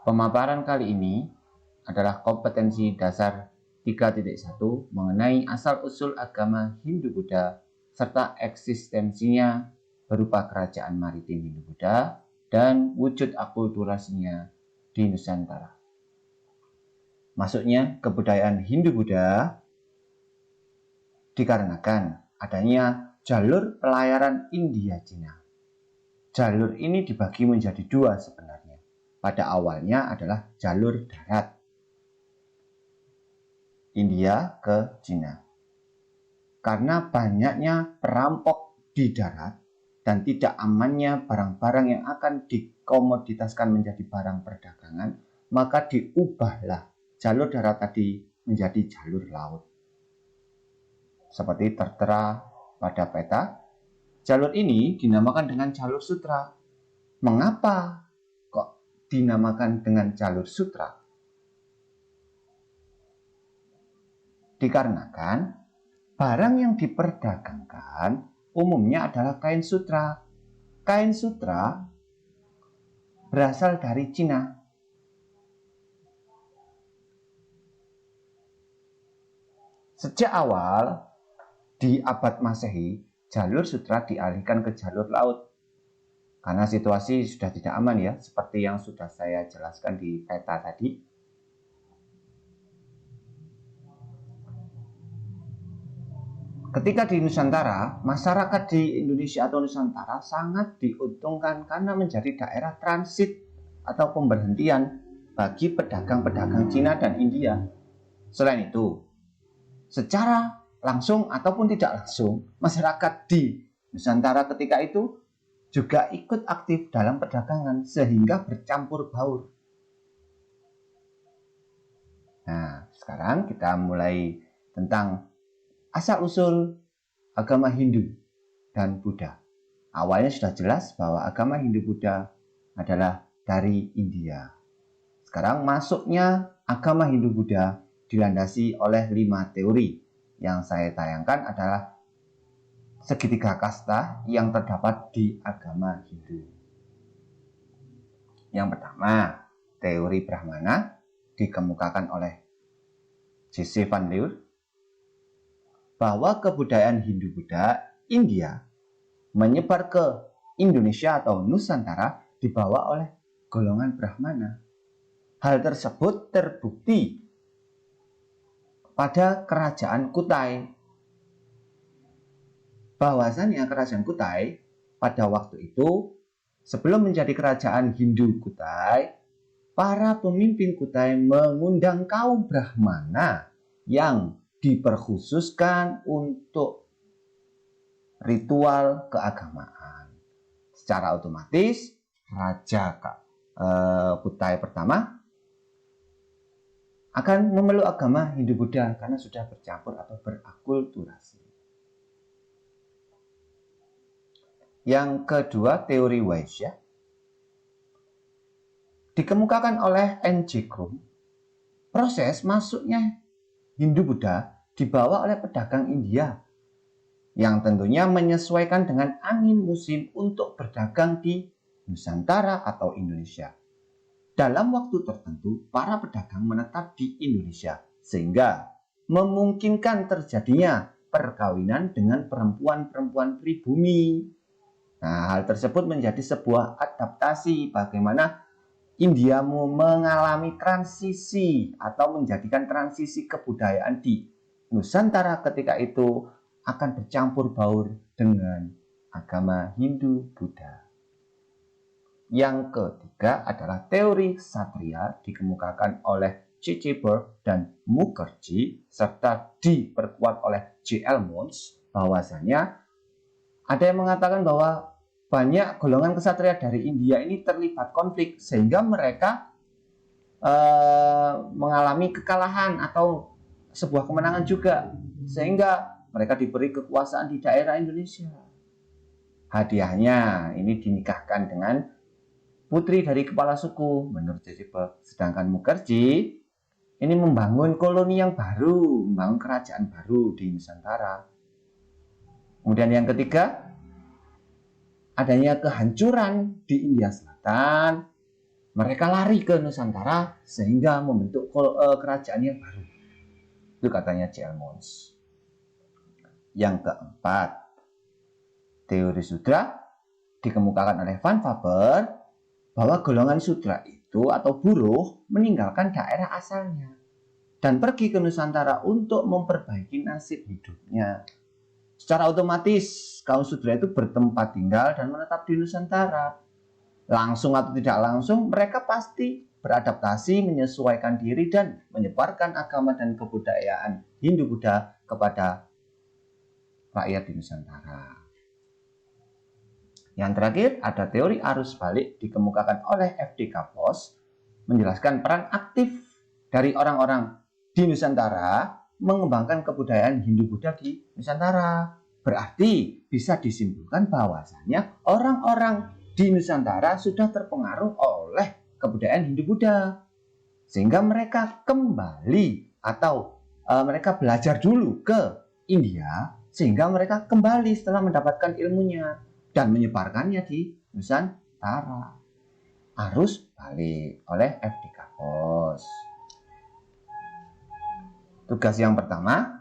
Pemaparan kali ini adalah kompetensi dasar 3.1 mengenai asal-usul agama Hindu-Buddha serta eksistensinya berupa kerajaan maritim Hindu-Buddha dan wujud akulturasinya di Nusantara. Masuknya kebudayaan Hindu-Buddha dikarenakan adanya jalur pelayaran India-Cina. Jalur ini dibagi menjadi dua sebenarnya. Pada awalnya adalah jalur darat India ke Cina. Karena banyaknya perampok di darat dan tidak amannya barang-barang yang akan dikomoditaskan menjadi barang perdagangan, maka diubahlah jalur darat tadi menjadi jalur laut. Seperti tertera pada peta, jalur ini dinamakan dengan jalur sutra. Mengapa kok dinamakan dengan jalur sutra? Dikarenakan barang yang diperdagangkan umumnya adalah kain sutra. Kain sutra berasal dari Cina. Sejak awal di abad Masehi, jalur sutra dialihkan ke jalur laut. Karena situasi sudah tidak aman ya, seperti yang sudah saya jelaskan di peta tadi. Ketika di Nusantara, masyarakat di Indonesia atau Nusantara sangat diuntungkan karena menjadi daerah transit atau pemberhentian bagi pedagang-pedagang Cina dan India. Selain itu, secara langsung ataupun tidak langsung, masyarakat di Nusantara ketika itu juga ikut aktif dalam perdagangan sehingga bercampur baur. Nah, sekarang kita mulai tentang asal-usul agama Hindu dan Buddha. Awalnya sudah jelas bahwa agama Hindu-Buddha adalah dari India. Sekarang masuknya agama Hindu-Buddha dilandasi oleh 5 teori. Yang saya tayangkan adalah segitiga kasta yang terdapat di agama Hindu. Yang pertama, teori Brahmana dikemukakan oleh J.C. Van Leur, bahwa kebudayaan Hindu-Buddha India menyebar ke Indonesia atau Nusantara dibawa oleh golongan Brahmana. Hal tersebut terbukti pada kerajaan Kutai. Bahwasannya kerajaan Kutai pada waktu itu sebelum menjadi kerajaan Hindu Kutai, para pemimpin Kutai mengundang kaum Brahmana yang diperkhususkan untuk ritual keagamaan. Secara otomatis, Raja Kutai pertama akan memeluk agama Hindu-Buddha karena sudah bercampur atau berakulturasi. Yang kedua, teori Vaishya dikemukakan oleh N.J. Krum. Proses masuknya Hindu-Buddha dibawa oleh pedagang India yang tentunya menyesuaikan dengan angin musim untuk berdagang di Nusantara atau Indonesia. Dalam waktu tertentu, para pedagang menetap di Indonesia sehingga memungkinkan terjadinya perkawinan dengan perempuan-perempuan pribumi. Nah, hal tersebut menjadi sebuah adaptasi bagaimana India mengalami transisi atau menjadikan transisi kebudayaan di Nusantara ketika itu akan bercampur baur dengan agama Hindu-Buddha. Yang ketiga adalah teori Ksatria dikemukakan oleh C.C. Burke dan Mukherjee serta diperkuat oleh J.L. Mons, bahwasanya ada yang mengatakan bahwa banyak golongan ksatria dari India ini terlibat konflik sehingga mereka mengalami kekalahan atau sebuah kemenangan juga sehingga mereka diberi kekuasaan di daerah Indonesia. Hadiahnya ini dinikahkan dengan putri dari kepala suku menurut C.C. Burke. Sedangkan Mukherjee ini membangun koloni yang baru, membangun kerajaan baru di Nusantara. Kemudian yang ketiga, adanya kehancuran di India Selatan, mereka lari ke Nusantara sehingga membentuk kerajaan yang baru. Itu katanya C.L. Mons. Yang keempat, teori sudra dikemukakan oleh Van Faber bahwa golongan sudra itu atau buruh meninggalkan daerah asalnya dan pergi ke Nusantara untuk memperbaiki nasib hidupnya. Secara otomatis kaum sudra itu bertempat tinggal dan menetap di Nusantara. Langsung atau tidak langsung, mereka pasti beradaptasi, menyesuaikan diri, dan menyebarkan agama dan kebudayaan Hindu-Buddha kepada rakyat di Nusantara. Yang terakhir, ada teori arus balik dikemukakan oleh F.D. Kapos, menjelaskan peran aktif dari orang-orang di Nusantara mengembangkan kebudayaan Hindu-Buddha di Nusantara. Berarti bisa disimpulkan bahwasanya orang-orang di Nusantara sudah terpengaruh oleh kebudayaan Hindu-Buddha. Sehingga mereka kembali atau mereka belajar dulu ke India sehingga mereka kembali setelah mendapatkan ilmunya dan menyebarkannya di Nusantara. Arus balik oleh F.D. Kapos. Tugas yang pertama,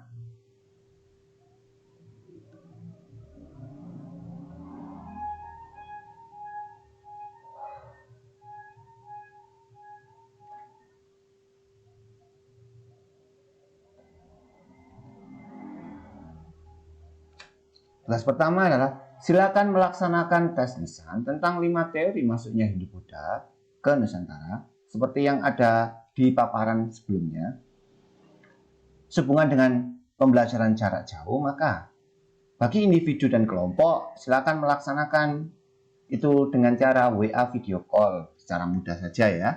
adalah silakan melaksanakan tes lisan tentang 5 teori masuknya Hindu-Buddha ke Nusantara seperti yang ada di paparan sebelumnya. Sehubungan dengan pembelajaran jarak jauh, maka bagi individu dan kelompok silakan melaksanakan itu dengan cara WA video call secara mudah saja ya.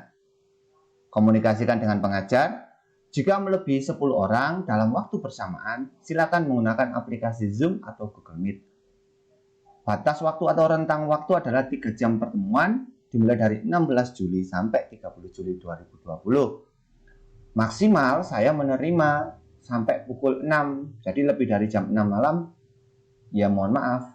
Komunikasikan dengan pengajar. Jika melebihi 10 orang dalam waktu bersamaan, silakan menggunakan aplikasi Zoom atau Google Meet. Batas waktu atau rentang waktu adalah 3 jam pertemuan, dimulai dari 16 Juli sampai 30 Juli 2020. Maksimal saya menerima sampai pukul 6, jadi lebih dari jam 6 malam, ya mohon maaf.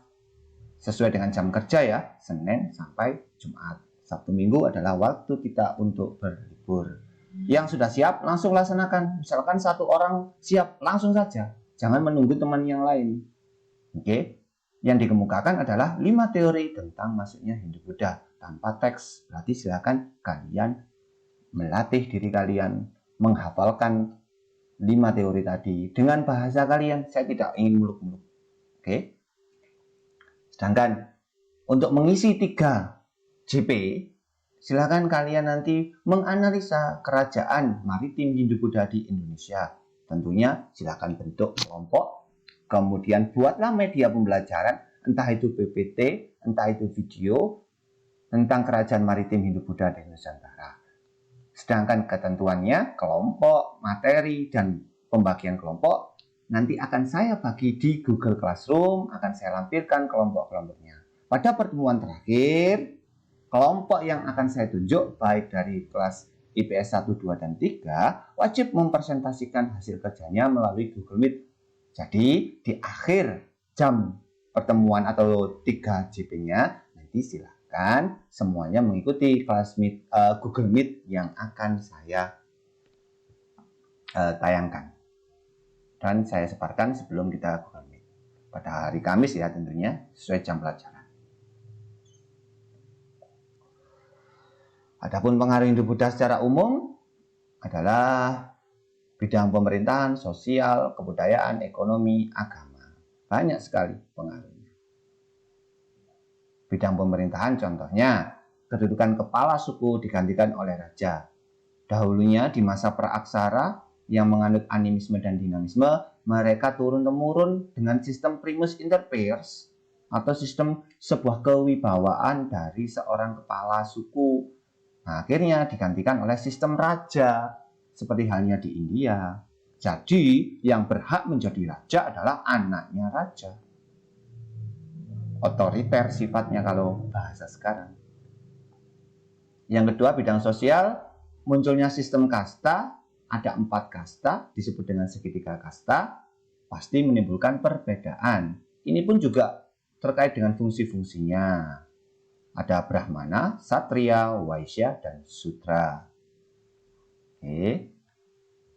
Sesuai dengan jam kerja ya, Senin sampai Jumat. Sabtu Minggu adalah waktu kita untuk berlibur. Yang sudah siap langsung laksanakan. Misalkan 1 orang siap, langsung saja. Jangan menunggu teman yang lain. Oke. Yang dikemukakan adalah 5 teori tentang masuknya Hindu-Buddha tanpa teks. Berarti silakan kalian melatih diri kalian menghafalkan 5 teori tadi dengan bahasa kalian. Saya tidak ingin muluk-muluk. Oke. Sedangkan untuk mengisi 3 JP, silakan kalian nanti menganalisa kerajaan maritim Hindu-Buddha di Indonesia. Tentunya silakan bentuk kelompok, kemudian buatlah media pembelajaran, entah itu PPT, entah itu video, tentang kerajaan maritim Hindu-Buddha di Nusantara. Sedangkan ketentuannya, kelompok, materi, dan pembagian kelompok, nanti akan saya bagi di Google Classroom, akan saya lampirkan kelompok-kelompoknya. Pada pertemuan terakhir, kelompok yang akan saya tunjuk, baik dari kelas IPS 1, 2, dan 3, wajib mempresentasikan hasil kerjanya melalui Google Meet. Jadi, di akhir jam pertemuan atau 3 JP-nya, nanti silakan semuanya mengikuti kelas Google Meet yang akan saya tayangkan. Dan saya sebarkan sebelum kita Google Meet. Pada hari Kamis ya tentunya, sesuai jam pelajaran. Adapun pengaruh Hindu-Buddha secara umum adalah bidang pemerintahan, sosial, kebudayaan, ekonomi, agama. Banyak sekali pengaruhnya. Bidang pemerintahan contohnya, kedudukan kepala suku digantikan oleh raja. Dahulunya di masa praaksara yang menganut animisme dan dinamisme, mereka turun-temurun dengan sistem primus inter pares atau sistem sebuah kewibawaan dari seorang kepala suku. Nah, akhirnya digantikan oleh sistem raja, seperti halnya di India. Jadi, yang berhak menjadi raja adalah anaknya raja. Otoriter sifatnya kalau bahasa sekarang. Yang kedua, bidang sosial, munculnya sistem kasta, ada 4 kasta, disebut dengan segitiga kasta, pasti menimbulkan perbedaan. Ini pun juga terkait dengan fungsi-fungsinya. Ada Brahmana, Satria, Waisya, dan Sudra. Oke,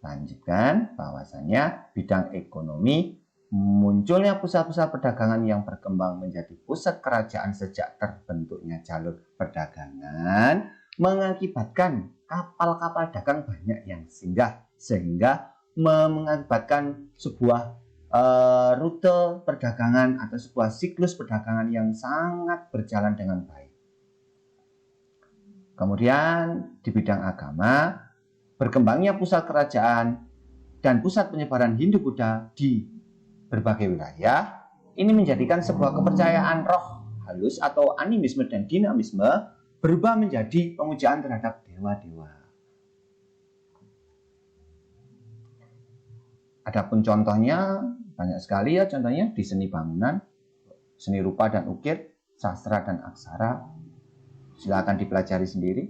lanjutkan bahwasanya bidang ekonomi, munculnya pusat-pusat perdagangan yang berkembang menjadi pusat kerajaan sejak terbentuknya jalur perdagangan mengakibatkan kapal-kapal dagang banyak yang singgah, sehingga mengakibatkan sebuah rute perdagangan atau sebuah siklus perdagangan yang sangat berjalan dengan baik. Kemudian di bidang agama, berkembangnya pusat kerajaan dan pusat penyebaran Hindu-Buddha di berbagai wilayah ini menjadikan sebuah kepercayaan roh halus atau animisme dan dinamisme berubah menjadi pemujaan terhadap dewa-dewa. Adapun contohnya banyak sekali ya, contohnya di seni bangunan, seni rupa dan ukir, sastra dan aksara. Silakan dipelajari sendiri.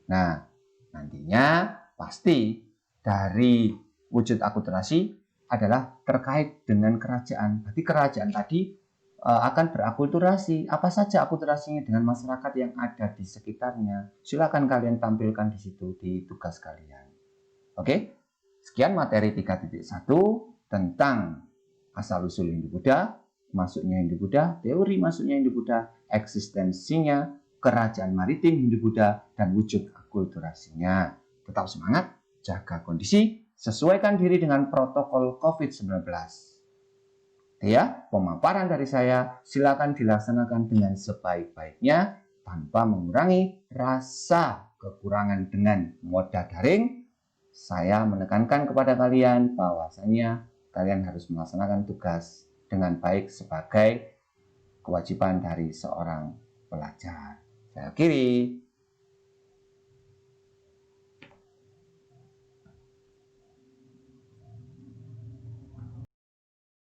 Nah, nantinya pasti dari wujud akulturasi adalah terkait dengan kerajaan. Berarti kerajaan tadi akan berakulturasi. Apa saja akulturasinya dengan masyarakat yang ada di sekitarnya. Silakan kalian tampilkan di situ di tugas kalian. Oke, sekian materi 3.1 tentang asal-usul Hindu-Buddha, masuknya Hindu-Buddha, teori masuknya Hindu-Buddha, eksistensinya, kerajaan maritim Hindu-Buddha, dan wujud akulturasinya. Tetap semangat, jaga kondisi, sesuaikan diri dengan protokol COVID-19. Ya, pemaparan dari saya silakan dilaksanakan dengan sebaik-baiknya tanpa mengurangi rasa kekurangan dengan moda daring. Saya menekankan kepada kalian bahwasanya kalian harus melaksanakan tugas dengan baik sebagai kewajiban dari seorang pelajar. Saya akhiri.